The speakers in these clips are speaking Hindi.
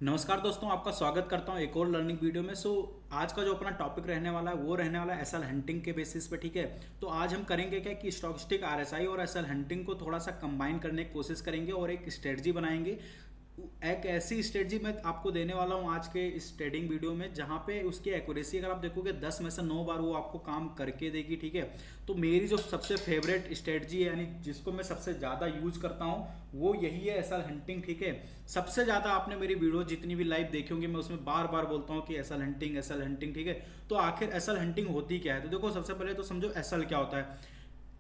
नमस्कार दोस्तों, आपका स्वागत करता हूं एक और लर्निंग वीडियो में। आज का जो अपना टॉपिक रहने वाला है वो रहने वाला है एसएल हंटिंग के बेसिस पे। ठीक है, तो आज हम करेंगे क्या कि स्टॉकेस्टिक आरएसआई और एसएल हंटिंग को थोड़ा सा कंबाइन करने की कोशिश करेंगे और एक स्ट्रेटजी बनाएंगे। एक ऐसी स्ट्रेटजी मैं आपको देने वाला हूं आज के इस ट्रेडिंग वीडियो में जहां पे उसकी एक्यूरेसी अगर आप देखोगे 10 में से 9 बार वो आपको काम करके देगी। ठीक है, तो मेरी जो सबसे फेवरेट स्ट्रेटजी है यानी जिसको मैं सबसे ज़्यादा यूज करता हूं वो यही है एसएल हंटिंग। ठीक है, सबसे ज़्यादा आपने मेरी वीडियो जितनी भी लाइव देखी होंगी मैं उसमें बार बार बोलता हूँ कि एसएल हंटिंग एसएल हंटिंग। ठीक है, तो आखिर एसएल हंटिंग होती क्या है? तो देखो, सबसे पहले तो समझो एसएल क्या होता है।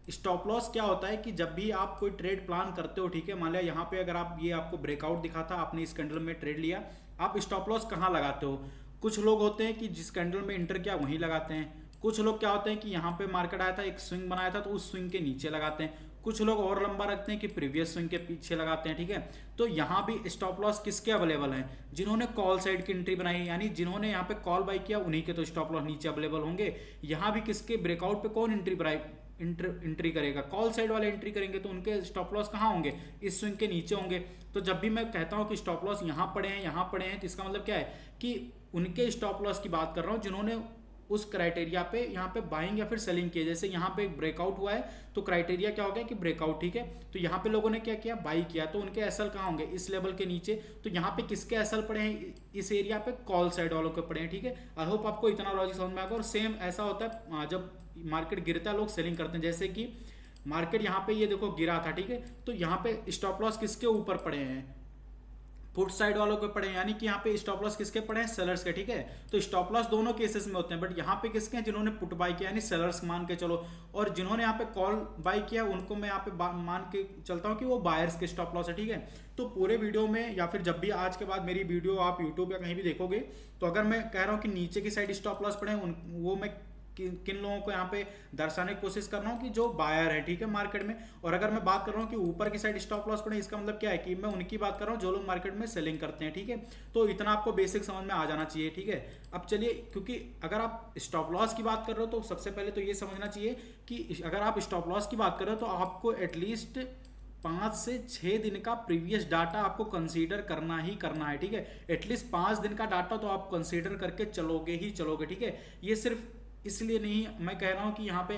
स्टॉप लॉस क्या होता है कि जब भी आप कोई ट्रेड प्लान करते हो, ठीक है, मान लिया यहाँ पे अगर आप ये आपको ब्रेकआउट दिखा था, आपने इस कैंडल में ट्रेड लिया, आप स्टॉप लॉस कहाँ लगाते हो? कुछ लोग होते हैं कि जिस कैंडल में इंटर किया वहीं लगाते हैं। कुछ लोग क्या होते हैं कि यहाँ पे मार्केट आया था, एक स्विंग बनाया था तो उस स्विंग के नीचे लगाते हैं। कुछ लोग और लंबा रखते हैं कि प्रीवियस स्विंग के पीछे लगाते हैं। ठीक है, तो यहाँ भी स्टॉप लॉस किसके अवेलेबल हैं? जिन्होंने कॉल साइड की एंट्री बनाई, यानी जिन्होंने यहाँ पे कॉल बाई किया उन्हीं के तो स्टॉप लॉस नीचे अवेलेबल होंगे। यहाँ भी किसके ब्रेकआउट पे कौन एंट्री बनाई एंट्री करेगा? कॉल साइड वाले एंट्री करेंगे तो उनके स्टॉप लॉस कहाँ होंगे? इस स्विंग के नीचे होंगे। तो जब भी मैं कहता हूँ कि स्टॉप लॉस यहाँ पड़े हैं यहाँ पड़े हैं, तो इसका मतलब क्या है कि उनके स्टॉप लॉस की बात कर रहा हूँ जिन्होंने उस क्राइटेरिया पे यहाँ पे बाइंग या फिर सेलिंग किया। जैसे यहाँ पे एक ब्रेकआउट हुआ है तो क्राइटेरिया क्या हो गया कि ब्रेकआउट। ठीक है, तो यहाँ पे लोगों ने क्या किया, बाई किया, तो उनके एसएल कहाँ होंगे? इस लेवल के नीचे। तो यहाँ पे किसके एसएल पड़े हैं? इस एरिया पे कॉल साइड वालों के पड़े हैं। ठीक है, आई होप आपको इतना लॉजिक समझ में आएगा। और सेम ऐसा होता है जब मार्केट गिरता है लोग सेलिंग करते हैं। जैसे कि मार्केट यहाँ पे ये देखो गिरा था, ठीक है, तो यहाँ पे स्टॉप लॉस किसके ऊपर पड़े हैं? पुट साइड वालों के पड़े हैं, यानी कि यहाँ पे स्टॉप लॉस किसके पड़े हैं? सेलर्स के। ठीक है, तो स्टॉप लॉस दोनों केसेस में होते हैं, बट यहाँ पे किसके हैं? जिन्होंने पुट बाई किया यानी सेलर्स मान के चलो, और जिन्होंने यहाँ पे कॉल बाई किया उनको मैं यहाँ पे मान के चलता हूँ कि वो बायर्स के स्टॉप लॉस है। ठीक है, तो पूरे वीडियो में या फिर जब भी आज के बाद मेरी वीडियो आप यूट्यूब या कहीं भी देखोगे तो अगर मैं कह रहा हूँ कि नीचे की साइड स्टॉप लॉस पड़े वो मैं किन लोगों को यहाँ पे दर्शाने की कोशिश कर रहा हूँ कि जो बायर है, ठीक है, मार्केट में। और अगर मैं बात कर रहा हूँ कि ऊपर की साइड स्टॉप लॉस पड़े, इसका मतलब क्या है कि मैं उनकी बात कर रहा हूँ जो लोग मार्केट में सेलिंग करते हैं। ठीक है, तो इतना आपको बेसिक समझ में आ जाना चाहिए। ठीक है, अब चलिए, क्योंकि अगर आप स्टॉप लॉस की बात कर रहे हो तो सबसे पहले तो ये समझना चाहिए कि अगर आप स्टॉप लॉस की बात कर रहे हो तो आपको एटलीस्ट 5 से 6 दिन का प्रीवियस डाटा आपको कंसीडर करना ही करना है। ठीक है, एटलीस्ट 5 दिन का डाटा तो आप कंसीडर करके चलोगे ही चलोगे। ठीक है, ये सिर्फ इसलिए नहीं मैं कह रहा हूँ कि यहाँ पे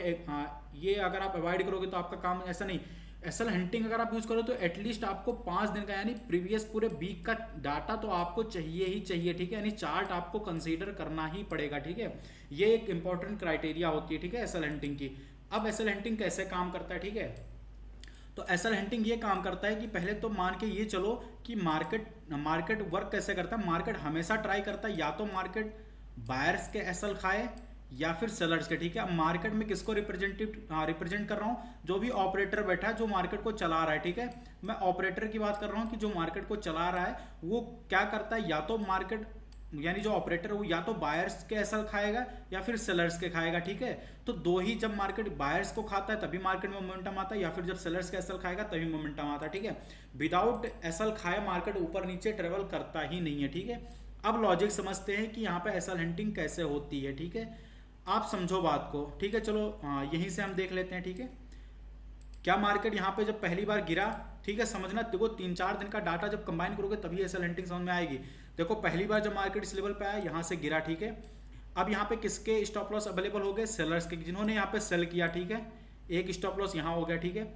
ये अगर आप अवॉइड करोगे तो आपका काम ऐसा नहीं। एसएल हंटिंग अगर आप यूज करो तो एटलीस्ट आपको 5 दिन का यानी प्रीवियस पूरे वीक का डाटा तो आपको चाहिए ही चाहिए। ठीक है, यानी चार्ट आपको कंसीडर करना ही पड़ेगा। ठीक है, ये एक इंपॉर्टेंट क्राइटेरिया होती है। ठीक है, एसएल हंटिंग की। अब एसएल हंटिंग कैसे काम करता है? ठीक है, तो एसएल हंटिंग ये काम करता है कि पहले तो मान के ये चलो कि मार्केट वर्क कैसे करता है। मार्केट हमेशा ट्राई करता है या तो मार्केट बायर्स के एसएल खाए या फिर सेलर्स के। ठीक है, अब मार्केट में किसको रिप्रेजेंट कर रहा हूँ? जो भी ऑपरेटर बैठा है जो मार्केट को चला रहा है। ठीक है, मैं ऑपरेटर की बात कर रहा हूँ कि जो मार्केट को चला रहा है वो क्या करता है, या तो मार्केट यानी जो ऑपरेटर है वो या तो बायर्स के एसएल खाएगा या फिर सेलर्स के खाएगा। ठीक है, तो दो ही, जब मार्केट बायर्स को खाता है तभी मार्केट में मोमेंटम आता है, या फिर जब सेलर्स के एसएल खाएगा तभी मोमेंटम आता है। ठीक है, विदाउट एसएल खाए मार्केट ऊपर नीचे ट्रेवल करता ही नहीं है। ठीक है, अब लॉजिक समझते हैं कि यहाँ पे एसएल हंटिंग कैसे होती है। ठीक है, आप समझो बात को। ठीक है, चलो यहीं से हम देख लेते हैं। ठीक है, क्या मार्केट यहाँ पे जब पहली बार गिरा, ठीक है, समझना, देखो 3-4 दिन का डाटा जब कंबाइन करोगे तभी एसएल हंटिंग समझ में आएगी। देखो पहली बार जब मार्केट इस लेवल पे आया, यहाँ से गिरा, ठीक है, अब यहाँ पे किसके स्टॉप लॉस अवेलेबल हो गए? सेलर्स के, जिन्होंने यहाँ पे सेल किया। ठीक है, एक स्टॉप लॉस यहाँ हो गया। ठीक है,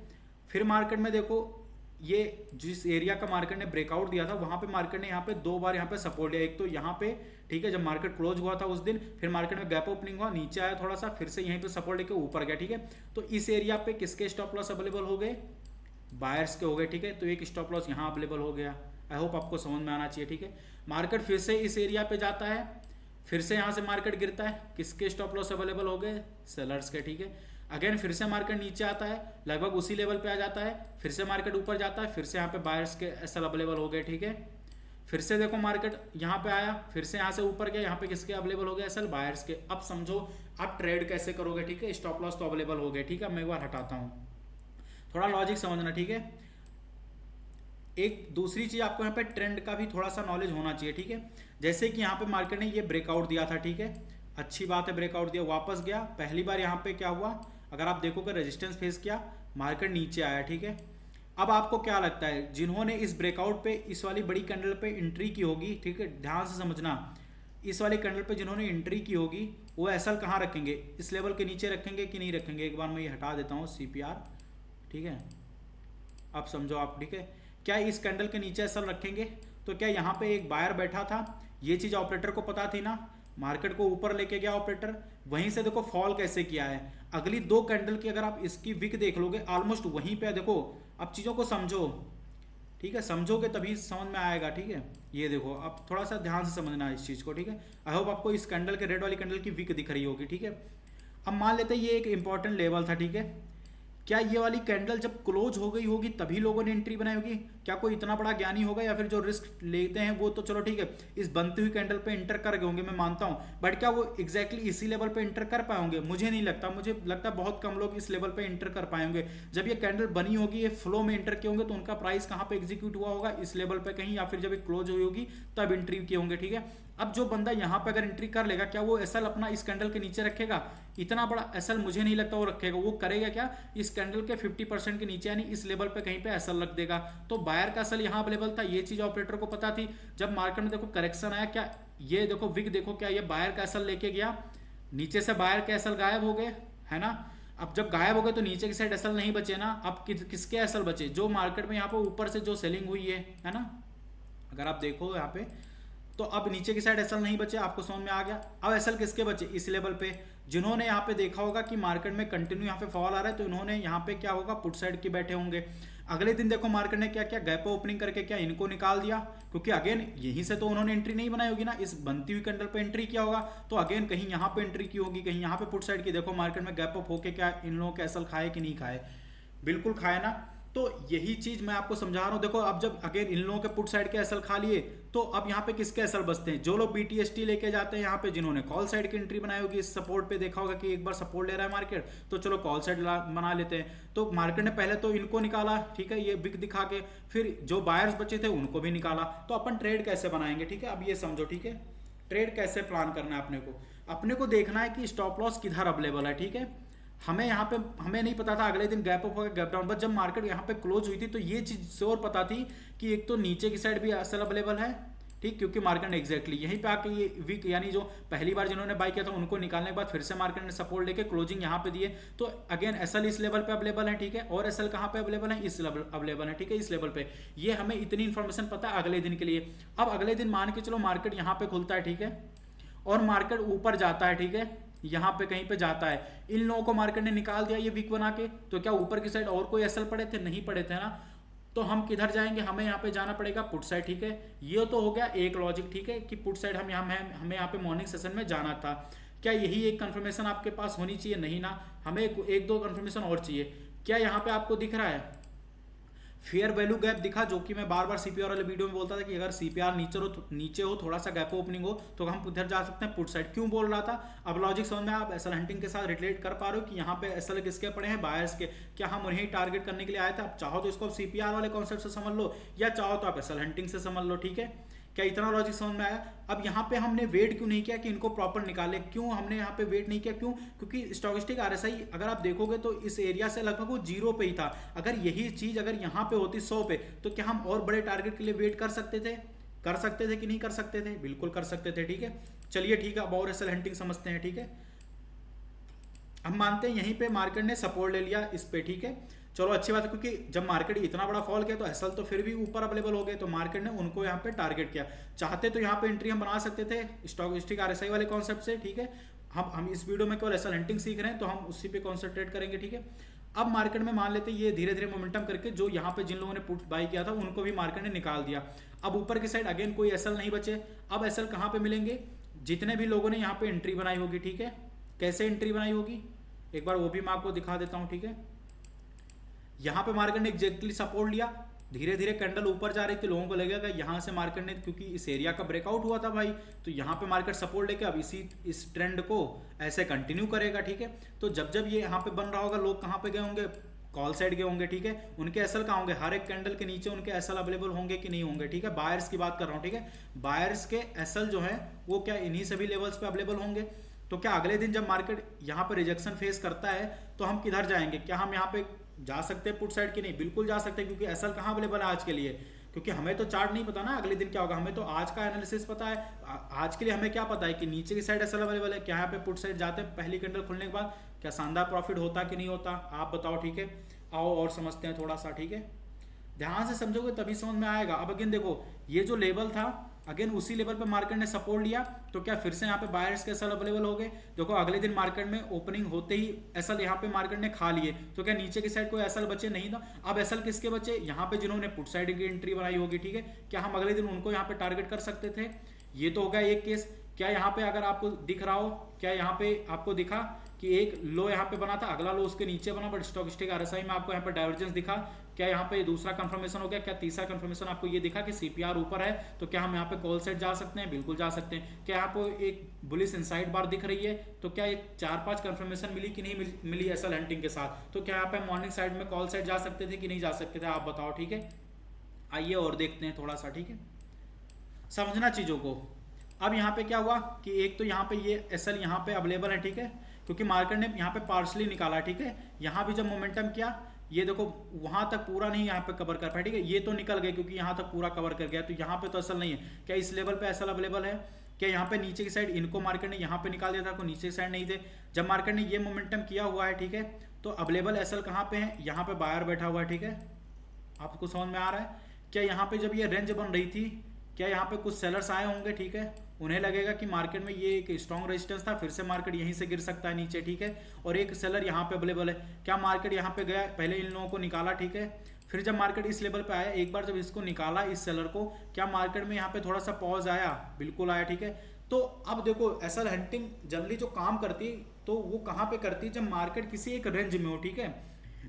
फिर मार्केट में देखो ये जिस एरिया का मार्केट ने ब्रेकआउट दिया था वहां पे मार्केट ने यहाँ पे 2 बार यहाँ पे सपोर्ट लिया। एक तो यहाँ पे, ठीक है, जब मार्केट क्लोज हुआ था उस दिन, फिर मार्केट में गैप ओपनिंग हुआ, नीचे आया थोड़ा सा, फिर से यहीं पे सपोर्ट लेके ऊपर गया। ठीक है, तो इस एरिया पे किसके स्टॉप लॉस अवेलेबल हो गए? बायर्स के हो गए। ठीक है, तो एक स्टॉप लॉस यहाँ अवेलेबल हो गया। आई होप आपको समझ में आना चाहिए। ठीक है, मार्केट फिर से इस एरिया पे जाता है, फिर से यहाँ से मार्केट गिरता है, किसके स्टॉप लॉस अवेलेबल हो गए? सेलर्स के। ठीक है, अगेन फिर से मार्केट नीचे आता है, लगभग उसी लेवल पे आ जाता है, फिर से मार्केट ऊपर जाता है, फिर से यहाँ पे बायर्स के एसएल अवेलेबल हो गए। ठीक है, फिर से देखो मार्केट यहाँ पे आया, फिर से यहाँ से ऊपर गया, यहाँ पे किसके अवेलेबल हो गए? एसएल बायर्स के। अब समझो आप ट्रेड कैसे करोगे। ठीक है, स्टॉप लॉस तो अवेलेबल हो गए। ठीक है, मैं एक बार हटाता हूँ, थोड़ा लॉजिक समझना। ठीक है, एक दूसरी चीज आपको यहाँ पे ट्रेंड का भी थोड़ा सा नॉलेज होना चाहिए। ठीक है, जैसे कि यहाँ पे मार्केट ने ये ब्रेकआउट दिया था, ठीक है, अच्छी बात है, ब्रेकआउट दिया, वापस गया, पहली बार यहाँ पे क्या हुआ, अगर आप देखोगे रेजिस्टेंस फेस किया, मार्केट नीचे आया। ठीक है, अब आपको क्या लगता है जिन्होंने इस ब्रेकआउट पे इस वाली बड़ी कैंडल पे एंट्री की होगी, ठीक है, ध्यान से समझना, इस वाले कैंडल पे जिन्होंने एंट्री की होगी वो एसएल कहाँ रखेंगे, इस लेवल के नीचे रखेंगे कि नहीं रखेंगे। एक बार मैं ये हटा देता हूँ सीपीआर, ठीक है, अब समझो आप, ठीक है, क्या इस कैंडल के नीचे एसएल रखेंगे? तो क्या यहाँ पे एक बायर बैठा था, ये चीज़ ऑपरेटर को पता थी ना, मार्केट को ऊपर लेके गया ऑपरेटर, वहीं से देखो फॉल कैसे किया है। अगली दो कैंडल की अगर आप इसकी विक देख लोगे ऑलमोस्ट वहीं पे देखो। अब चीज़ों को समझो, ठीक है, समझोगे तभी समझ में आएगा, ठीक है। ये देखो अब थोड़ा सा ध्यान से समझना है इस चीज़ को, ठीक है। आई होप आपको इस कैंडल के रेड वाली कैंडल की विक दिख रही होगी, ठीक है। अब मान लेते हैं ये एक इंपॉर्टेंट लेवल था, ठीक है। क्या ये वाली कैंडल जब क्लोज हो गई होगी तभी लोगों ने एंट्री बनाई होगी? क्या कोई इतना बड़ा ज्ञानी होगा, या फिर जो रिस्क लेते हैं वो तो चलो ठीक है इस बनती हुई कैंडल पे एंटर कर गए होंगे, मैं मानता हूं, बट क्या वो एग्जैक्टली इसी लेवल पे एंटर कर पाएंगे? मुझे नहीं लगता, मुझे लगता है बहुत कम लोग इस लेवल पे एंटर कर पाएंगे। जब ये कैंडल बनी होगी, ये फ्लो में एंटर किए होंगे, तो उनका प्राइस कहाँ पे एग्जीक्यूट हुआ होगा? इस लेवल पे कहीं, या फिर जब ये क्लोज हुई होगी तब एंट्री किए होंगे, ठीक है। अब जो बंदा यहाँ पे अगर एंट्री कर लेगा, क्या वो एसएल अपना इस कैंडल के नीचे रखेगा? इतना बड़ा एसएल मुझे नहीं लगता वो रखेगा। वो करेगा क्या, इस कैंडल के 50% के नीचे यानी इस लेवल पे कहीं पे एसएल रख देगा। तो बायर का एसएल यहाँ अवेलेबल था, ये चीज ऑपरेटर को पता थी। जब मार्केट में देखो करेक्शन आया, क्या ये देखो विक देखो, क्या ये बायर का एसएल लेके गया? नीचे से बायर के एसएल गायब हो गए, है ना। अब जब गायब हो गए तो नीचे की साइड एसएल नहीं बचे ना। अब किसके एसएल बचे? जो मार्केट में यहाँ पे ऊपर से जो सेलिंग हुई है ना। अगर आप देखो यहाँ पे तो अब नीचे की साइड एसएल नहीं बचे, आपको समझ में आ गया। अब एसएल किसके बचे? इस लेवल पे। जिन्होंने यहाँ पे देखा होगा कि मार्केट में कंटिन्यू यहाँ पे फॉल आ रहा है, तो इन्होंने यहाँ पे क्या होगा, पुट साइड के बैठे होंगे। अगले दिन देखो मार्केट ने क्या किया, गैप ओपनिंग करके क्या इनको निकाल दिया, क्योंकि अगेन यहीं से तो उन्होंने एंट्री नहीं बनाई होगी ना, इस बनती हुई कैंडल पे एंट्री किया होगा। तो अगेन कहीं यहाँ पे एंट्री की होगी, कहीं यहाँ पे पुट साइड की। देखो मार्केट में गैप अप होके क्या इन लोगों के एसएल खाए कि नहीं खाए? बिल्कुल खाए ना। तो यही चीज मैं आपको समझा रहा हूं। देखो अब जब अगेन इन लोगों के पुट साइड के एसएल खा लिए, तो अब यहाँ पे किसके एसएल बचते हैं? जो लोग बीटीएसटी लेके जाते हैं यहाँ पे, जिन्होंने कॉल साइड की एंट्री बनाई होगी, इस सपोर्ट पे देखा होगा कि एक बार सपोर्ट ले रहा है मार्केट, तो चलो कॉल साइड बना लेते हैं। तो मार्केट ने पहले तो इनको निकाला, ठीक है, ये बिग दिखा के, फिर जो बायर्स बचे थे उनको भी निकाला। तो अपन ट्रेड कैसे बनाएंगे, ठीक है, अब ये समझो, ठीक है। ट्रेड कैसे प्लान करना है अपने को देखना है कि स्टॉप लॉस किधर अवेलेबल है, ठीक है। हमें यहाँ पे हमें नहीं पता था अगले दिन गैप अप होगा गैप डाउन, बट जब मार्केट यहाँ पे क्लोज हुई थी तो ये चीज श्योर पता थी कि एक तो नीचे की साइड भी एसएल अवेलेबल है, ठीक, क्योंकि मार्केट ने एग्जैक्टली यहीं पे आके ये वीक यानी जो पहली बार जिन्होंने बाय किया था उनको निकालने के बाद फिर से मार्केट ने सपोर्ट लेके क्लोजिंग यहाँ पे दिए। तो अगेन एसएल इस लेवल पे अवेलेबल है, ठीक है, और एसएल कहाँ पे अवेलेबल है? इस लेवल अवेलेबल है, ठीक है, इस लेवल पे। ये हमें इतनी इन्फॉर्मेशन पता है अगले दिन के लिए। अब अगले दिन मान के चलो मार्केट यहाँ पे खुलता है, ठीक है, और मार्केट ऊपर जाता है, ठीक है, यहाँ पे कहीं पे जाता है, इन लोगों को मार्केट ने निकाल दिया ये वीक बना के, तो क्या ऊपर की साइड और कोई एसएल पड़े थे? नहीं पड़े थे ना। तो हम किधर जाएंगे? हमें यहाँ पे जाना पड़ेगा पुट साइड, ठीक है। ये तो हो गया एक लॉजिक, ठीक है, कि पुट साइड हमें यहाँ पे मॉर्निंग सेशन में जाना था। क्या यही एक कंफर्मेशन आपके पास होनी चाहिए? नहीं ना, हमें एक दो कंफर्मेशन और चाहिए। क्या यहाँ पे आपको दिख रहा है फेयर वैल्यू गैप दिखा? जो कि मैं बार बार सीपीआर वाले वीडियो में बोलता था कि अगर सीपीआर नीचे हो थोड़ा सा गैप ओपनिंग हो तो हम उधर जा सकते हैं पुट साइड। क्यों बोल रहा था? अब लॉजिक समझ में आप एसएल हंटिंग के साथ रिलेट कर पा रहे हो कि यहाँ पे एसएल किसके पड़े हैं? बायर्स के। क्या हम उन्हें टारगेट करने के लिए आए थे? आप चाहो तो इसको सीपीआर वाले कॉन्सेप्ट से समझ लो, या चाहो तो आप एसएल हंटिंग से समझ लो, ठीक है। क्या इतना लॉजिक समझ में आया? अब यहाँ पे हमने वेट क्यों नहीं किया कि इनको प्रॉपर निकाले? क्यों हमने यहाँ पे वेट नहीं किया? क्यों? क्योंकि स्टॉकेस्टिक आरएसआई अगर आप देखोगे तो इस एरिया से लगभग वो 0 पे ही था। अगर यही चीज अगर यहाँ पे होती 100 पे, तो क्या हम और बड़े टारगेट के लिए वेट कर सकते थे? कर सकते थे कि नहीं कर सकते थे? बिल्कुल कर सकते थे, ठीक है। चलिए ठीक है, अब और एसएल हंटिंग समझते हैं, ठीक है। हम मानते हैं यहीं पे मार्केट ने सपोर्ट ले लिया इस पे, ठीक है, चलो अच्छी बात है, क्योंकि जब मार्केट इतना बड़ा फॉल किया तो एसएल तो फिर भी ऊपर अवेलेबल हो गए, तो मार्केट ने उनको यहाँ पे टारगेट किया। चाहते तो यहाँ पे एंट्री हम बना सकते थे स्टॉकेस्टिक आरएसआई वाले कॉन्सेप्ट से, ठीक है। हम इस वीडियो में केवल एसएल हंटिंग सीख रहे हैं, तो हम उसी पे कॉन्सेंट्रेट करेंगे, ठीक है। अब मार्केट में मान लेते हैं ये धीरे धीरे मोमेंटम करके जो यहाँ पे जिन लोगों ने पुट बाई किया था उनको भी मार्केट ने निकाल दिया। अब ऊपर की साइड अगेन कोई एसएल नहीं बचे। अब एसएल कहाँ पे मिलेंगे? जितने भी लोगों ने यहाँ पे एंट्री बनाई होगी, ठीक है। कैसे एंट्री बनाई होगी एक बार वो भी मैं आपको दिखा देता हूँ, ठीक है। यहाँ पे मार्केट ने एग्जैक्टली सपोर्ट लिया, धीरे धीरे कैंडल ऊपर जा रही थी, लोगों को लगेगा यहाँ से मार्केट ने, क्योंकि इस एरिया का ब्रेकआउट हुआ था भाई, तो यहाँ पे मार्केट सपोर्ट लेके अब इस ट्रेंड को ऐसे कंटिन्यू करेगा, ठीक है। तो जब ये यहाँ पे बन रहा होगा, लोग कहाँ पे गए होंगे? कॉल साइड गए होंगे, ठीक है। उनके एसएल कहाँ होंगे? हर एक कैंडल के नीचे उनके एसएल अवेलेबल होंगे कि नहीं होंगे, ठीक है। बायर्स की बात कर रहा हूँ, ठीक है। बायर्स के एसएल जो है वो क्या इन्हीं सभी लेवल्स पे अवेलेबल होंगे। तो क्या अगले दिन जब मार्केट यहाँ पे रिजेक्शन फेस करता है तो हम किधर जाएंगे? क्या हम यहाँ पे जा सकते हैं पुट साइड की नहीं, बिल्कुल जा सकते हैं, क्योंकि एसएल कहाँ अवेलेबल है आज के लिए, क्योंकि हमें तो चार्ट नहीं पता ना अगले दिन क्या होगा, हमें तो आज का एनालिसिस पता है। आज के लिए हमें क्या पता है कि नीचे की साइड एसएल अवेलेबल है, क्या यहाँ पे पुट साइड जाते हैं पहली कैंडल खुलने के बाद, क्या शानदार प्रॉफिट होता कि नहीं होता, आप बताओ, ठीक है। आओ और समझते हैं थोड़ा सा, ठीक है, ध्यान से समझोगे तभी समझ में आएगा। अब अगेन देखो, ये जो लेवल था अगेन उसी लेवल पे मार्केट ने सपोर्ट लिया, तो क्या फिर से यहाँ पे बायर्स के एसएल अवेलेबल हो गए। देखो अगले दिन मार्केट में ओपनिंग होते ही एसएल यहाँ पे मार्केट ने खा लिए, तो क्या नीचे की साइड कोई एसएल बचे नहीं था। अब एसएल किसके बचे, यहाँ पे जिन्होंने पुट साइड की एंट्री बनाई होगी, ठीक है, क्या हम अगले दिन उनको यहाँ पे टारगेट कर सकते थे। ये तो हो गया एक केस। क्या यहाँ पे अगर आपको दिख रहा हो, क्या यहाँ पे आपको दिखा कि एक लो यहाँ पे बना था, अगला लो उसके नीचे बना, बट स्टॉकेस्टिक आरएसआई में आपको यहाँ पे डाइवर्जेंस दिखा। क्या यहाँ पे दूसरा कंफर्मेशन हो गया, क्या तीसरा कंफर्मेशन आपको ये दिखा कि सीपीआर ऊपर है, तो क्या हम यहाँ पे कॉल साइड जा सकते हैं, बिल्कुल जा सकते हैं। क्या यहाँ पे एक बुलिश इनसाइड बार दिख रही है, तो क्या एक 4-5 कंफर्मेशन मिली कि नहीं मिली एसएल हंटिंग के साथ, तो क्या यहाँ पे मॉर्निंग साइड में कॉल साइड जा सकते थे कि नहीं जा सकते थे, आप बताओ, ठीक है। आइए और देखते हैं थोड़ा सा, ठीक है, समझना चीजों को। अब यहाँ पे क्या हुआ कि एक तो यहाँ पे ये एसएल यहाँ पे अवेलेबल है, ठीक है, क्योंकि मार्केट ने यहाँ पे पार्शली निकाला, ठीक है। यहाँ भी जब मोमेंटम किया, ये देखो वहां तक पूरा नहीं यहाँ पे कवर कर पाया, ठीक है, ये तो निकल गए क्योंकि यहाँ तक पूरा कवर कर गया, तो यहाँ पे तो एसएल नहीं है। क्या इस लेवल पे एसएल अवेलेबल है, क्या यहाँ पे नीचे की साइड इनको मार्केट ने यहाँ पे निकाल दिया था, कोई नीचे की साइड नहीं थे। जब मार्केट ने ये मोमेंटम किया हुआ है, ठीक है, तो अवेलेबल एसएल कहाँ पे है, यहाँ पे बायर बैठा हुआ है, ठीक है, आपको समझ में आ रहा है। क्या यहाँ पे जब ये रेंज बन रही थी, क्या यहाँ पे कुछ सेलर्स आए होंगे, ठीक है, उन्हें लगेगा कि मार्केट में ये एक स्ट्रॉन्ग रेजिस्टेंस था, फिर से मार्केट यहीं से गिर सकता है नीचे, ठीक है, और एक सेलर यहाँ पे अवेलेबल है। क्या मार्केट यहाँ पे गया, पहले इन लोगों को निकाला, ठीक है, फिर जब मार्केट इस लेवल पे आया, एक बार जब इसको निकाला इस सेलर को, क्या मार्केट में यहाँ पे थोड़ा सा पॉज आया, बिल्कुल आया, ठीक है। तो अब देखो एसएल हंटिंग जनरली जो काम करती तो वो कहाँ पे करती, जब मार्केट किसी एक रेंज में हो, ठीक है,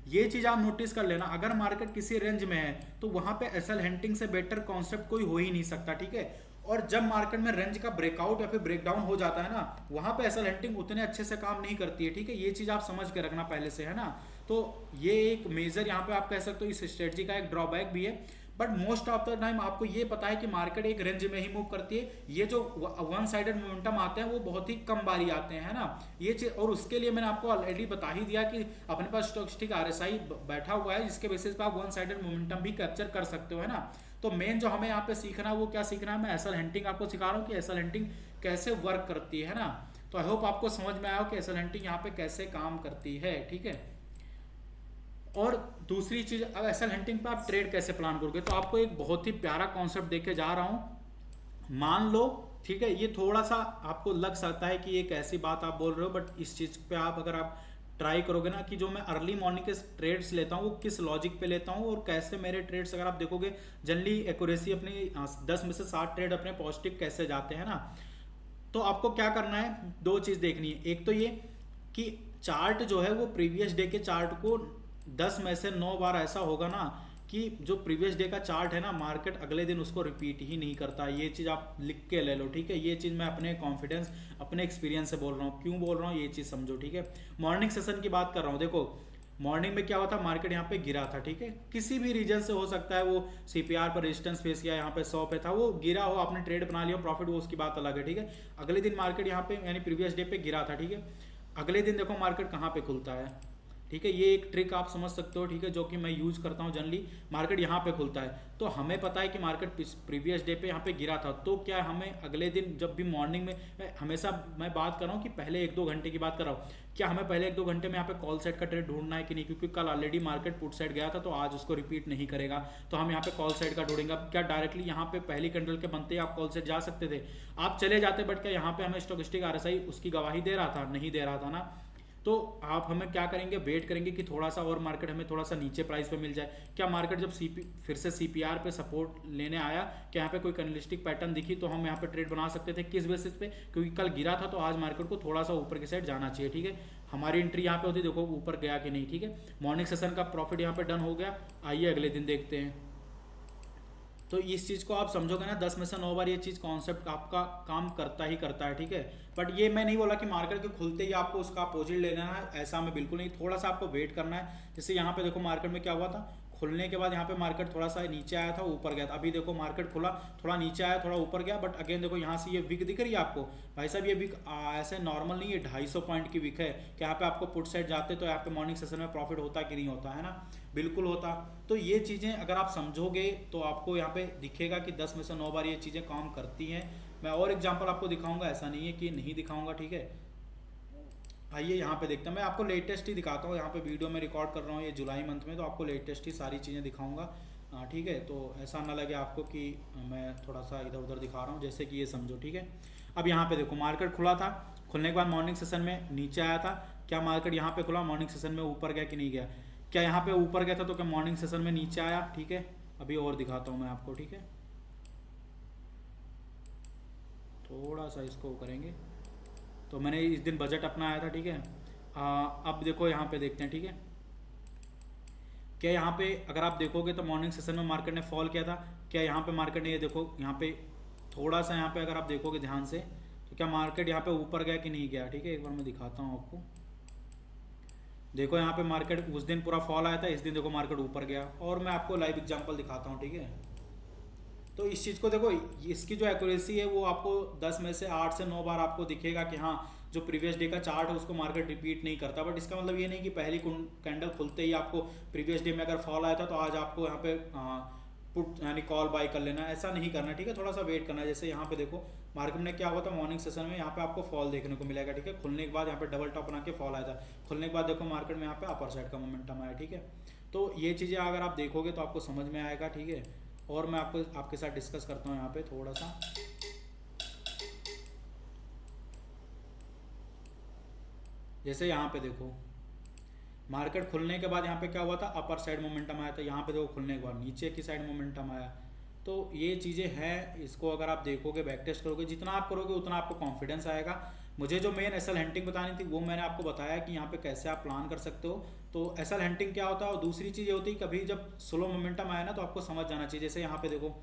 ये चीज आप नोटिस कर लेना। अगर मार्केट किसी रेंज में है तो वहां पे एसएल हंटिंग से बेटर कॉन्सेप्ट कोई हो ही नहीं सकता, ठीक है। और जब मार्केट में रेंज का ब्रेकआउट या फिर ब्रेकडाउन हो जाता है ना, वहां पे एसएल हंटिंग उतने अच्छे से काम नहीं करती है, ठीक है, ये चीज आप समझ के रखना पहले से, है ना। तो ये एक मेजर यहाँ पे आप कह सकते हो इस स्ट्रेटजी का एक ड्रॉबैक भी है, but most of the time आपको ये पता है कि मार्केट एक रेंज में ही मूव करती है। ये जो वन साइडेड मोमेंटम आते हैं वो बहुत ही कम बारी आते हैं, है ना, ये चीज। और उसके लिए मैंने आपको ऑलरेडी बता ही दिया कि अपने पास स्टॉकेस्टिक आरएसआई बैठा हुआ है, जिसके बेसिस पे आप वन साइडेड मोमेंटम भी कैप्चर कर सकते हो, है ना। तो मेन जो हमें यहाँ पे सीखना है वो क्या सीखना है, मैं एसएल हंटिंग आपको सिखा रहा हूँ कि एसएल हंटिंग कैसे वर्क करती है ना। तो आई होप आपको समझ में आया हो कि एसएल हंटिंग यहाँ पे कैसे काम करती है, ठीक है। और दूसरी चीज, अब एसएल हंटिंग पे आप ट्रेड कैसे प्लान करोगे, तो आपको एक बहुत ही प्यारा कॉन्सेप्ट देके जा रहा हूं। मान लो, ठीक है, ये थोड़ा सा आपको लग सकता है कि एक ऐसी बात आप बोल रहे हो, बट इस चीज पे आप अगर आप ट्राई करोगे ना कि जो मैं अर्ली मॉर्निंग के ट्रेड्स लेता हूँ वो किस लॉजिक पे लेता हूँ और कैसे मेरे ट्रेड्स, अगर आप देखोगे जनरली एक्यूरेसी अपनी 10 में से 7 ट्रेड अपने पॉजिटिव कैसे जाते हैं ना। तो आपको क्या करना है, 2 चीज देखनी है। एक तो ये कि चार्ट जो है वो प्रीवियस डे के चार्ट को 10 में से 9 बार ऐसा होगा ना कि जो प्रीवियस डे का चार्ट है ना, मार्केट अगले दिन उसको रिपीट ही नहीं करता। ये चीज़ आप लिख के ले लो, ठीक है। ये चीज़ मैं अपने कॉन्फिडेंस, अपने एक्सपीरियंस से बोल रहा हूँ। क्यों बोल रहा हूँ ये चीज़ समझो, ठीक है। मॉर्निंग सेशन की बात कर रहा हूँ। देखो मॉर्निंग में क्या हुआ था, मार्केट यहाँ पे गिरा था, ठीक है, किसी भी रीजन से हो सकता है, वो सीपीआर पर रेजिस्टेंस फेस किया, यहाँ पे 100 पे था, वो गिरा हो, आपने ट्रेड बना लिया, प्रॉफिट, वो उसकी बात अलग है, ठीक है। अगले दिन मार्केट यहाँ पे यानी प्रीवियस डे पे गिरा था, ठीक है। अगले दिन देखो मार्केट कहाँ पे खुलता है, ठीक है। ये एक ट्रिक आप समझ सकते हो, ठीक है, जो कि मैं यूज करता हूँ जनरली। मार्केट यहाँ पे खुलता है तो हमें पता है कि मार्केट प्रीवियस डे पे यहाँ पे गिरा था, तो क्या हमें अगले दिन जब भी मॉर्निंग में, हमेशा मैं बात कर रहा हूँ कि पहले 1-2 घंटे की बात कर रहा हूँ, क्या हमें पहले 1-2 घंटे में यहाँ पे कॉल साइड का ट्रेड ढूंढना है कि नहीं, क्योंकि कल ऑलरेडी मार्केट पुट साइड गया था तो आज उसको रिपीट नहीं करेगा, तो हम यहाँ पे कॉल साइड का ढूंढेंगे। क्या डायरेक्टली यहाँ पे पहली कैंडल के बनते ही आप कॉल साइड जा सकते थे, आप चले जाते, बट क्या यहाँ पे हमें स्टॉकेस्टिक आरएसआई उसकी गवाही दे रहा था, नहीं दे रहा था ना। तो आप हमें क्या करेंगे, वेट करेंगे कि थोड़ा सा और मार्केट हमें थोड़ा सा नीचे प्राइस पे मिल जाए। क्या मार्केट जब फिर से सीपीआर पे सपोर्ट लेने आया, क्या यहाँ पे कोई कैंडलस्टिक पैटर्न दिखी, तो हम यहाँ पे ट्रेड बना सकते थे। किस बेसिस पे, क्योंकि कल गिरा था तो आज मार्केट को थोड़ा सा ऊपर की साइड जाना चाहिए, ठीक है। हमारी एंट्री यहाँ पे होती, देखो ऊपर गया कि नहीं, ठीक है। मॉर्निंग सेशन का प्रॉफिट यहाँ पे डन हो गया। आइए अगले दिन देखते हैं। तो इस चीज़ को आप समझोगे ना, 10 में से 9 बार ये चीज़ कॉन्सेप्ट आपका काम करता ही करता है, ठीक है। बट ये मैं नहीं बोला कि मार्केट के खुलते ही आपको उसका अपोजिट लेना है, ऐसा में बिल्कुल नहीं। थोड़ा सा आपको वेट करना है। जैसे यहाँ पे देखो मार्केट में क्या हुआ था, खुलने के बाद यहाँ पे मार्केट थोड़ा सा नीचे आया था, ऊपर गया था। अभी देखो मार्केट खुला, थोड़ा नीचे आया, थोड़ा ऊपर गया, बट अगेन देखो यहाँ से ये विक दिख रही है आपको भाई साहब। ये विक ऐसे नॉर्मल नहीं है, 250 पॉइंट की विक है। कि यहाँ पे आपको पुट साइड जाते तो यहाँ पे मॉर्निंग सेशन में प्रॉफिट होता कि नहीं होता, है ना? बिल्कुल होता। तो ये चीज़ें अगर आप समझोगे तो आपको यहाँ पे दिखेगा कि 10 में से 9 बार ये चीज़ें काम करती हैं। मैं और एग्जाम्पल आपको दिखाऊंगा, ऐसा नहीं है कि नहीं दिखाऊंगा, ठीक है? आइए यहाँ पे देखते हैं, मैं आपको लेटेस्ट ही दिखाता हूँ। यहाँ पे वीडियो में रिकॉर्ड कर रहा हूँ ये जुलाई मंथ में, तो आपको लेटेस्ट ही सारी चीज़ें दिखाऊंगा, ठीक है? तो ऐसा ना लगे आपको कि मैं थोड़ा सा इधर उधर दिखा रहा हूँ, जैसे कि ये समझो, ठीक है? अब यहाँ पे देखो मार्केट खुला था, खुलने के बाद मॉर्निंग सेशन में नीचे आया था। क्या मार्केट यहाँ पे खुला, मॉर्निंग सेशन में ऊपर गया कि नहीं गया? क्या यहाँ पे ऊपर गया था तो क्या मॉर्निंग सेशन में नीचे आया? ठीक है, अभी और दिखाता हूँ मैं आपको, ठीक है? थोड़ा सा इसको करेंगे। तो मैंने इस दिन बजट अपना आया था, ठीक है? अब देखो यहाँ पे देखते हैं, ठीक है? क्या यहाँ पे अगर आप देखोगे तो मॉर्निंग सेशन में मार्केट ने फॉल किया था। क्या यहाँ पे मार्केट ने, ये देखो यहाँ पे थोड़ा सा, यहाँ पे अगर आप देखोगे ध्यान से तो क्या मार्केट यहाँ पे ऊपर गया कि नहीं गया? ठीक है, एक बार मैं दिखाता हूँ आपको। देखो यहाँ पे मार्केट उस दिन पूरा फॉल आया था, इस दिन देखो मार्केट ऊपर गया। और मैं आपको लाइव एग्जांपल दिखाता हूँ, ठीक है? तो इस चीज़ को देखो, इसकी जो एक्यूरेसी है वो आपको 10 में से 8 से 9 बार आपको दिखेगा कि हाँ जो प्रीवियस डे का चार्ट है उसको मार्केट रिपीट नहीं करता। बट इसका मतलब ये नहीं कि पहली कैंडल खुलते ही आपको प्रीवियस डे में अगर फॉल आया था तो आज आपको यहाँ पे पुट यानी कॉल बाय कर लेना, ऐसा नहीं करना, ठीक है? थोड़ा सा वेट करना है। जैसे यहाँ पे देखो मार्केट में क्या हुआ था मॉर्निंग सेशन में, यहाँ पे आपको फॉल देखने को मिलेगा, ठीक है? खुलने के बाद यहाँ पे डबल टॉप बना के फॉल आया था, खुलने के बाद देखो मार्केट में यहाँ पे अपर साइड का मोमेंटम आया, ठीक है? तो ये चीज़ें अगर आप देखोगे तो आपको समझ में आएगा, ठीक है? और मैं आपको आपके साथ डिस्कस करता हूँ यहाँ पे थोड़ा सा। जैसे यहाँ पे देखो मार्केट खुलने के बाद यहाँ पे क्या हुआ था, अपर साइड मोमेंटम आया था। यहाँ पे देखो खुलने के बाद नीचे की साइड मोमेंटम आया। तो ये चीज़ें हैं, इसको अगर आप देखोगे, बैक टेस्ट करोगे, जितना आप करोगे उतना आपको कॉन्फिडेंस आएगा। मुझे जो मेन एसएल हंटिंग बतानी थी वो मैंने आपको बताया कि यहाँ पे कैसे आप प्लान कर सकते हो। तो एसएल हंटिंग क्या होता है, और दूसरी चीज़ ये होती है कभी जब स्लो मोमेंटम आया ना तो आपको समझ जाना चाहिए। जैसे यहाँ पे देखो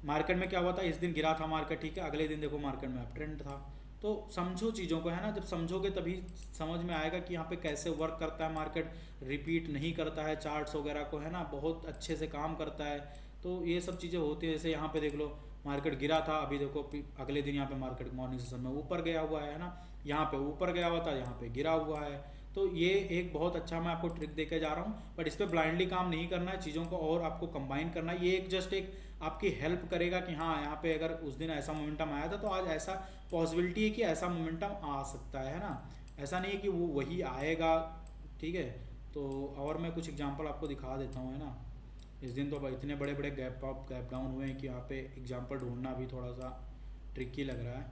मार्केट में क्या हुआ था, इस दिन गिरा था मार्केट, ठीक है? अगले दिन देखो मार्केट में अप ट्रेंड था। तो समझो चीज़ों को, है ना? जब समझोगे तभी समझ में आएगा कि यहाँ पे कैसे वर्क करता है मार्केट, रिपीट नहीं करता है चार्ट्स वगैरह को, है ना? बहुत अच्छे से काम करता है। तो ये सब चीज़ें होती है। जैसे यहाँ पे देख लो मार्केट गिरा था, अभी देखो अगले दिन यहाँ पे मार्केट मॉर्निंग सेशन में ऊपर गया हुआ है ना? यहाँ पे ऊपर गया हुआ था, यहाँ पे गिरा हुआ है। तो ये एक बहुत अच्छा मैं आपको ट्रिक देके जा रहा हूँ, बट इस पर ब्लाइंडली काम नहीं करना है, चीज़ों को और आपको कंबाइन करना है। ये एक जस्ट एक आपकी हेल्प करेगा कि हाँ यहाँ पे अगर उस दिन ऐसा मोमेंटम आया था तो आज ऐसा पॉसिबिलिटी है कि ऐसा मोमेंटम आ सकता है ना? ऐसा नहीं है कि वो वही आएगा, ठीक है? तो और मैं कुछ एग्जांपल आपको दिखा देता हूँ, है ना? इस दिन तो इतने बड़े बड़े गैप अप गैप डाउन हुए हैं कि यहाँ पे एग्जांपल ढूंढना भी थोड़ा सा ट्रिकी लग रहा है।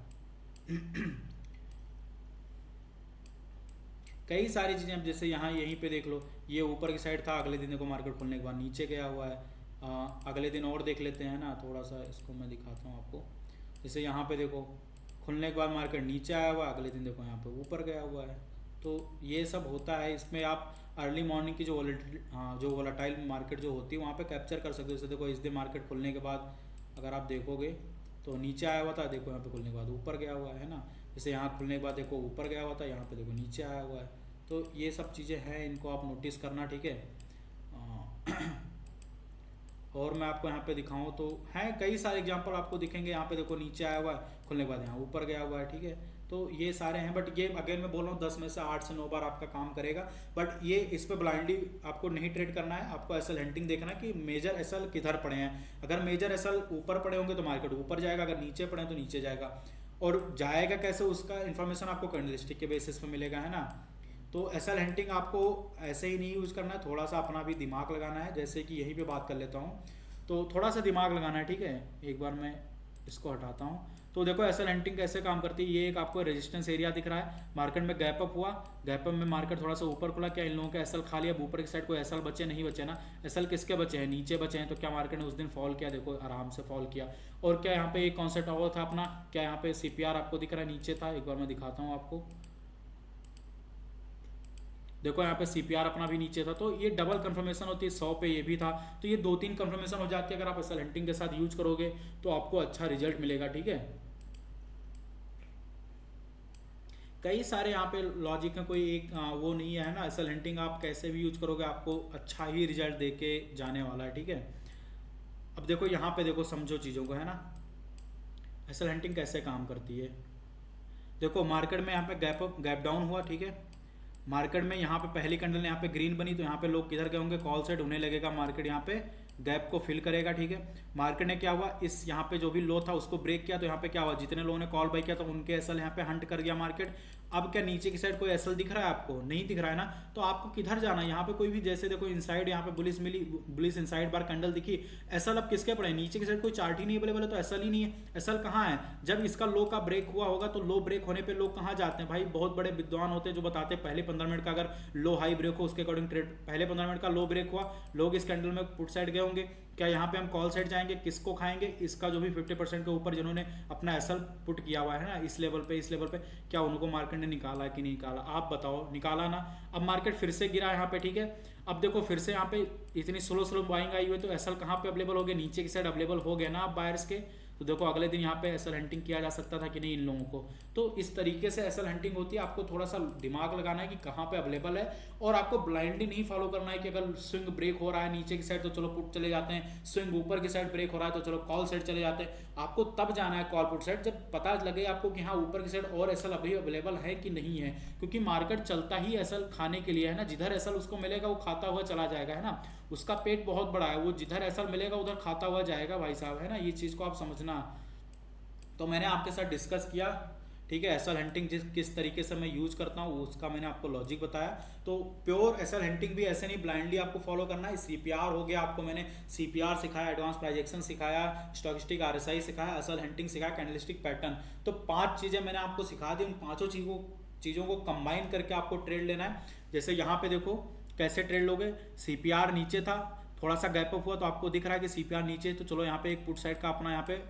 कई सारी चीज़ें, अब जैसे यहाँ यहीं पे देख लो, ये ऊपर की साइड था, अगले दिन को मार्केट खुलने के बाद नीचे गया हुआ है। अगले दिन और देख लेते हैं ना, थोड़ा सा इसको मैं दिखाता हूँ आपको। जैसे यहाँ पे देखो खुलने के बाद मार्केट नीचे आया हुआ है, अगले दिन देखो यहाँ पे ऊपर गया हुआ है। तो ये सब होता है। इसमें आप अर्ली मॉर्निंग की जो वोलेटाइल मार्केट जो होती है वहाँ पे कैप्चर कर सकते हो। जैसे देखो इस दिन मार्केट खुलने के बाद अगर आप देखोगे तो नीचे आया हुआ था, देखो यहाँ पे खुलने के बाद ऊपर गया हुआ है ना? जैसे यहाँ खुलने के बाद देखो ऊपर गया हुआ था, यहाँ पे देखो नीचे आया हुआ है। तो ये सब चीज़ें हैं, इनको आप नोटिस करना, ठीक है? और मैं आपको यहाँ पे दिखाऊँ तो हैं कई सारे एग्जांपल आपको दिखेंगे। यहाँ पे देखो नीचे आया हुआ है, खुलने के बाद यहाँ ऊपर गया हुआ है, ठीक है? तो ये सारे हैं, बट ये अगेन मैं बोल रहा हूँ 10 में से 8 से 9 बार आपका काम करेगा। बट ये इस पर ब्लाइंडली आपको नहीं ट्रेड करना है, आपको एसएल हंटिंग देखना है कि मेजर एसएल किधर पड़े हैं। अगर मेजर एसएल ऊपर पड़े होंगे तो मार्केट ऊपर जाएगा, अगर नीचे पड़े तो नीचे जाएगा। और जाएगा कैसे उसका इन्फॉर्मेशन आपको कैंडलस्टिक के बेसिस पे मिलेगा, है ना? तो एसएल हंटिंग आपको ऐसे ही नहीं यूज़ करना है, थोड़ा सा अपना भी दिमाग लगाना है। जैसे कि यहीं पे बात कर लेता हूँ, तो थोड़ा सा दिमाग लगाना है, ठीक है? एक बार मैं इसको हटाता हूँ। तो देखो एसएल हंटिंग कैसे काम करती है। ये एक आपको रेजिस्टेंस एरिया दिख रहा है, मार्केट में गैप अप हुआ, गैप अप में मार्केट थोड़ा सा ऊपर खुला। क्या इन लोगों के एसएल खाली, अब ऊपर की साइड कोई एसएल बचे नहीं बचे ना? एसएल किसके बचे हैं? नीचे बचे हैं। तो क्या मार्केट ने उस दिन फॉल किया, देखो आराम से फॉल किया। और क्या यहाँ पे एक कॉन्सेप्ट और था अपना, क्या यहाँ पे सीपीआर आपको दिख रहा है नीचे था? एक बार मैं दिखाता हूँ आपको। देखो यहाँ पे सीपीआर अपना भी नीचे था। तो ये डबल कंफर्मेशन होती है, 100 पे ये भी था। तो ये 2-3 कंफर्मेशन हो जाती है। अगर आप एसएल हंटिंग के साथ यूज करोगे तो आपको अच्छा रिजल्ट मिलेगा, ठीक है? कई सारे यहाँ पे लॉजिक है, कोई एक वो नहीं है ना। एसल हंटिंग आप कैसे भी यूज करोगे आपको अच्छा ही रिजल्ट दे के जाने वाला है, ठीक है। अब देखो यहाँ पे देखो, समझो चीज़ों को, है ना। एसल हंटिंग कैसे काम करती है, देखो मार्केट में यहाँ पे गैप अप गैप डाउन हुआ, ठीक है। मार्केट में यहाँ पे पहली कैंडल यहाँ पे ग्रीन बनी, तो यहाँ पे लोग किधर गए होंगे, कॉल सेट उन्हें लगेगा, मार्केट यहाँ पे गैप को फिल करेगा, ठीक है। मार्केट ने क्या हुआ, इस यहाँ पे जो भी लो था उसको ब्रेक किया, तो यहाँ पे क्या हुआ, जितने लोगों ने कॉल बाई किया तो उनके एसएल यहाँ पे हंट कर गया मार्केट। अब क्या नीचे की साइड कोई एसएल दिख रहा है आपको, नहीं दिख रहा है ना। तो आपको किधर जाना है, यहाँ पे कोई भी, जैसे देखो इनसाइड यहाँ पे बुलिस मिली, बुलिस इनसाइड बार कैंडल दिखी, एसएल अब किसके पड़े, नीचे की साइड कोई चार्ट ही नहीं अवेलेबल है, तो एसएल ही नहीं है। एसएल कहाँ है, जब इसका लो का ब्रेक हुआ होगा, तो लो ब्रेक होने पे लोग कहाँ जाते हैं भाई, बहुत बड़े विद्वान होते हैं जो बताते हैं पहले 15 मिनट का अगर लो हाई ब्रेक हो उसके अकॉर्डिंग ट्रेड, पहले 15 मिनट का लो ब्रेक हुआ, लोग इस कैंडल में पुट साइड गए होंगे, क्या यहाँ पे हम कॉल साइड जाएंगे, किसको खाएंगे, इसका जो भी 50% के ऊपर जिन्होंने अपना एसएल पुट किया हुआ है ना, इस लेवल पे, इस लेवल पे, क्या उनको मार्केट ने निकाला कि नहीं निकाला, आप बताओ, निकाला ना। अब मार्केट फिर से गिरा यहाँ पे, ठीक है। अब देखो फिर से यहाँ पे इतनी स्लो स्लो बाइंग आई हुई है, तो एसएल कहाँ पे अवेलेबल हो गया, नीचे की साइड अवेलेबल हो गया ना आप बायर्स के। तो देखो अगले दिन यहाँ पे एसएल हंटिंग किया जा सकता था कि नहीं इन लोगों को। तो इस तरीके से एसएल हंटिंग होती है, आपको थोड़ा सा दिमाग लगाना है कि कहाँ पे अवेलेबल है, और आपको ब्लाइंडली नहीं फॉलो करना है कि अगर स्विंग ब्रेक हो रहा है नीचे की साइड तो चलो पुट चले जाते हैं, स्विंग ऊपर की साइड ब्रेक हो रहा है तो चलो कॉल साइड चले जाते हैं। आपको तब जाना है कॉल पुट साइड जब पता लगे आपको कि हाँ ऊपर की साइड और एसएल अभी अवेलेबल है कि नहीं है, क्योंकि मार्केट चलता ही एसएल खाने के लिए है ना, जिधर एसएल उसको मिलेगा वो खाता हुआ चला जाएगा, है ना। उसका पेट बहुत बड़ा है, वो जिधर एसएल मिलेगा उधर खाता हुआ जाएगा भाई साहब, है ना, ये चीज़ को आप समझना। तो मैंने आपके साथ डिस्कस किया, ठीक है, एसएल हंटिंग किस तरीके से मैं यूज करता हूँ उसका मैंने आपको लॉजिक बताया। तो प्योर एसएल हंटिंग भी ऐसे नहीं ब्लाइंडली आपको फॉलो करना है। सीपीआर हो गया, आपको मैंने सीपीआर सिखाया, एडवांस प्राइजेक्शन सिखाया, स्टॉकिस्टिक आरएसआई सिखाया, एसएल हंटिंग सिखाया, कैंडलस्टिक पैटर्न। तो 5 चीज़ें मैंने आपको सिखा दी, उन पाँचों चीज़ों को कंबाइन करके आपको ट्रेड लेना है। जैसे यहाँ पे देखो कैसे ट्रेड लोगे, सीपीआर नीचे था, थोड़ा सा गैप अप हुआ तो आपको दिख रहा है कि सीपीआर नीचे, तो चलो यहाँ पे एक पुट साइड का अपना यहाँ पे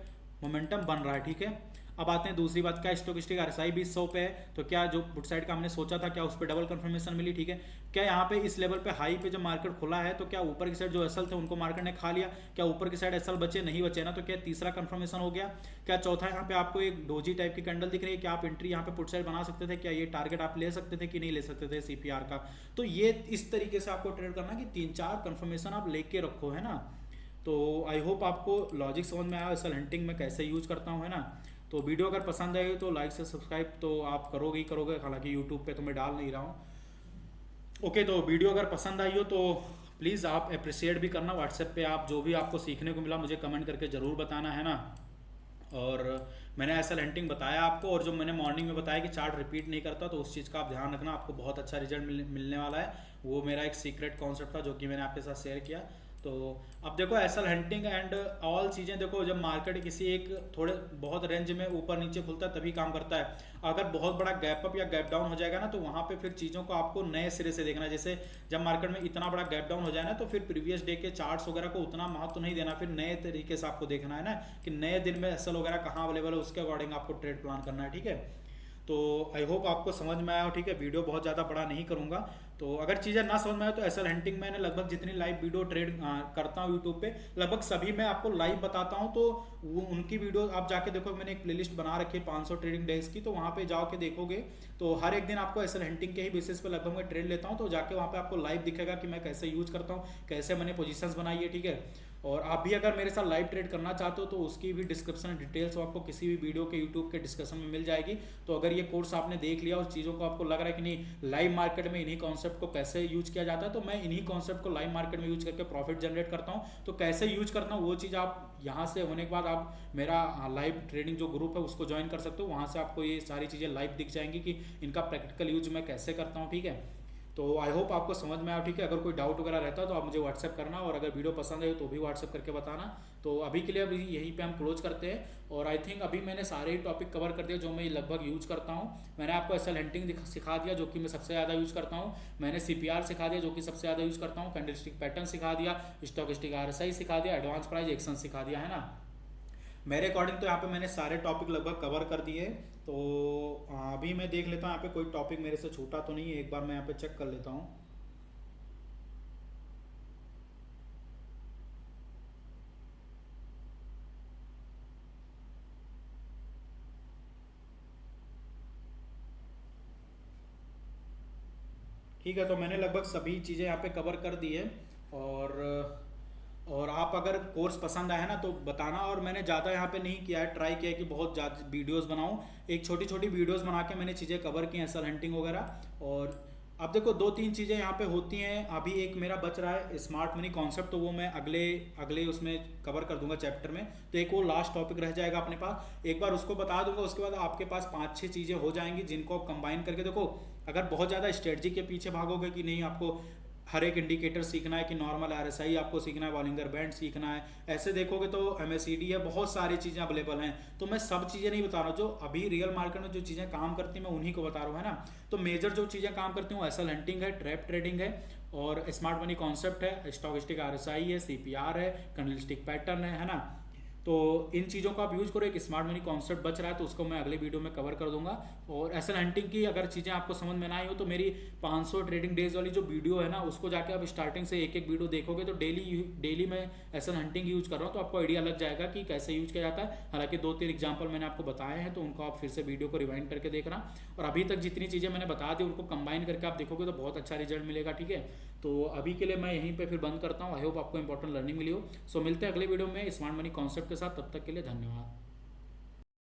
मोमेंटम बन रहा है, ठीक है। अब आते हैं दूसरी बात, क्या स्टोकिस्टिक आरएसआई भी 100 पे है, तो क्या जो पुट साइड का हमने सोचा था क्या उस पर डबल कंफर्मेशन मिली, ठीक है। क्या यहाँ पे इस लेवल पे हाई पे जब मार्केट खुला है तो क्या ऊपर की साइड जो एसएल थे उनको मार्केट ने खा लिया, क्या ऊपर की साइड एसएल बचे, नहीं बचे ना, तो क्या तीसरा कंफर्मेशन हो गया। क्या चौथा, यहाँ पे आपको एक डोजी टाइप की कैंडल दिख रही है, क्या आप एंट्री यहाँ पे पुट साइड बना सकते थे, क्या ये टारगेट आप ले सकते थे कि नहीं ले सकते थे सीपीआर का। तो ये इस तरीके से आपको ट्रेड करना कि 3-4 कंफर्मेशन आप लेके रखो, है ना। तो आई होप आपको लॉजिक समझ में आया एसएल हंटिंग में कैसे यूज करता हूँ, है ना। तो वीडियो अगर पसंद आई तो लाइक से सब्सक्राइब तो आप करोगे ही करोगे, हालांकि यूट्यूब पे तो मैं डाल नहीं रहा हूँ। ओके, तो वीडियो अगर पसंद आई हो तो प्लीज़ आप अप्रिशिएट भी करना, व्हाट्सएप पे आप जो भी आपको सीखने को मिला मुझे कमेंट करके ज़रूर बताना, है ना। और मैंने एसएल हंटिंग बताया आपको, और जो मैंने मॉर्निंग में बताया कि चार्ट रिपीट नहीं करता, तो उस चीज़ का आप ध्यान रखना, आपको बहुत अच्छा रिजल्ट मिलने वाला है। वो मेरा एक सीक्रेट कॉन्सेप्ट था जो कि मैंने आपके साथ शेयर किया। तो अब देखो एसएल हंटिंग एंड ऑल चीज़ें, देखो जब मार्केट किसी एक थोड़े बहुत रेंज में ऊपर नीचे खुलता है तभी काम करता है। अगर बहुत बड़ा गैप अप या गैप डाउन हो जाएगा ना, तो वहाँ पे फिर चीज़ों को आपको नए सिरे से देखना है। जैसे जब मार्केट में इतना बड़ा गैप डाउन हो जाए ना, तो फिर प्रीवियस डे के चार्ट्स वगैरह को उतना महत्व नहीं देना, फिर नए तरीके से आपको देखना है ना कि नए दिन में एसएल वगैरह कहाँ अवेलेबल है, उसके अकॉर्डिंग आपको ट्रेड प्लान करना है, ठीक है। तो आई होप आपको समझ में आया हो, ठीक है। वीडियो बहुत ज़्यादा बड़ा नहीं करूँगा, तो अगर चीज़ें ना समझ में आए तो एसएल हंटिंग मैंने लगभग जितनी लाइव वीडियो ट्रेड करता हूँ यूट्यूब पे, लगभग सभी मैं आपको लाइव बताता हूँ। तो वो उनकी वीडियो आप जाके देखो, मैंने एक प्लेलिस्ट बना रखी है 500 ट्रेडिंग डेज की, तो वहाँ पे जाके देखोगे तो हर एक दिन आपको एसएल हंटिंग के ही बेसिस पे लगभग मैं ट्रेड लेता हूँ। तो जाके वहाँ पे आपको लाइव दिखेगा कि मैं कैसे यूज करता हूँ, कैसे मैंने पोजीशंस बनाई है, ठीक है। और आप भी अगर मेरे साथ लाइव ट्रेड करना चाहते हो तो उसकी भी डिस्क्रिप्शन डिटेल्स आपको किसी भी वीडियो के यूट्यूब के डिस्कशन में मिल जाएगी। तो अगर ये कोर्स आपने देख लिया, उस चीज़ों को आपको लग रहा है कि नहीं लाइव मार्केट में इन्हीं कॉन्सेप्ट को कैसे यूज किया जाता है, तो मैं इन्हीं कॉन्सेप्ट को लाइव मार्केट में यूज करके प्रॉफिट जनरेट करता हूँ। तो कैसे यूज करता हूँ वो चीज़ आप यहाँ से होने के बाद आप मेरा लाइव ट्रेडिंग जो ग्रुप है उसको ज्वाइन कर सकते हो, वहाँ से आपको ये सारी चीज़ें लाइव दिख जाएंगी कि इनका प्रैक्टिकल यूज मैं कैसे करता हूँ, ठीक है। तो आई होप आपको समझ में आया, ठीक है। अगर कोई डाउट वगैरह रहता है तो आप मुझे व्हाट्सएप करना, और अगर वीडियो पसंद आए तो भी व्हाट्सएप करके बताना। तो अभी के लिए अभी यहीं पे हम क्लोज करते हैं, और आई थिंक अभी मैंने सारे ही टॉपिक कवर कर दिए जो मैं लगभग यूज करता हूँ। मैंने आपको एसएल हंटिंग सिखा दिया जो कि मैं सबसे ज़्यादा यूज करता हूँ, मैंने सीपीआर सिखा दिया जो कि सबसे ज़्यादा यूज करता हूँ, कैंडलस्टिक पैटर्न सिखा दिया, स्टॉकिस्टिक आरएसआई सिखा दिया, एडवांस प्राइस एक्शन सिखा दिया, है ना। मेरे अकॉर्डिंग तो यहाँ पे मैंने सारे टॉपिक लगभग कवर कर दिए। तो अभी मैं देख लेता हूँ यहाँ पे कोई टॉपिक मेरे से छूटा तो नहीं है, एक बार मैं यहाँ पे चेक कर लेता हूँ। ठीक है, तो मैंने लगभग सभी चीज़ें यहाँ पे कवर कर दी है। और और आप अगर कोर्स पसंद आया ना तो बताना। और मैंने ज़्यादा यहाँ पे नहीं किया है, ट्राई किया है कि बहुत ज़्यादा वीडियोस बनाऊँ। एक छोटी छोटी वीडियोस बना के मैंने चीज़ें कवर की हैं, एसल हंटिंग वगैरह। और अब देखो दो तीन चीज़ें यहाँ पे होती हैं। अभी एक मेरा बच रहा है स्मार्ट मनी कॉन्सेप्ट, तो वो मैं अगले अगले उसमें कवर कर दूंगा चैप्टर में। तो एक वो लास्ट टॉपिक रह जाएगा अपने पास, एक बार उसको बता दूंगा। उसके बाद आपके पास 5-6 चीज़ें हो जाएंगी जिनको आप कंबाइन करके देखो। अगर बहुत ज़्यादा स्ट्रेटजी के पीछे भागोगे कि नहीं आपको हर एक इंडिकेटर सीखना है, कि नॉर्मल आरएसआई आपको सीखना है, बॉलिंगर बैंड सीखना है, ऐसे देखोगे तो एमएसीडी है, बहुत सारी चीज़ें अवेलेबल हैं। तो मैं सब चीज़ें नहीं बता रहा हूँ, जो अभी रियल मार्केट में जो चीज़ें काम करती हैं मैं उन्हीं को बता रहा हूँ, है ना। तो मेजर जो चीज़ें काम करती हूँ एसल हंटिंग है, ट्रैप ट्रेडिंग है, और स्मार्ट मनी कॉन्सेप्ट है, स्टॉकिस्टिक आरएसआई है, सीपीआर है, कैंडलस्टिक पैटर्न है ना। तो इन चीज़ों का आप यूज़ करो। एक स्मार्ट मनी कॉन्सेप्ट बच रहा है तो उसको मैं अगले वीडियो में कवर कर दूंगा। और एसल हंटिंग की अगर चीज़ें आपको समझ में ना आई हो तो मेरी 500 ट्रेडिंग डेज वाली जो वीडियो है ना, उसको जाके आप स्टार्टिंग से एक एक वीडियो देखोगे तो डेली मैं एसल हंटिंग यूज़ कर रहा हूँ, तो आपको आइडिया लग जाएगा कि कैसे यूज़ किया जाता है। हालांकि 2-3 एग्जाम्पल मैंने आपको बताए हैं, तो उनको आप फिर से वीडियो को रिवाइंड करके देखना। और अभी तक जितनी चीज़ें मैंने बता दी उनको कंबाइन करके आप देखोगे तो बहुत अच्छा रिजल्ट मिलेगा, ठीक है। तो अभी के लिए मैं यहीं पे फिर बंद करता हूँ। आई होप आपको इंपॉर्टेंट लर्निंग मिली हो। सो मिलते हैं अगले वीडियो में स्मार्ट मनी कॉन्सेप्ट के साथ, तब तक के लिए धन्यवाद।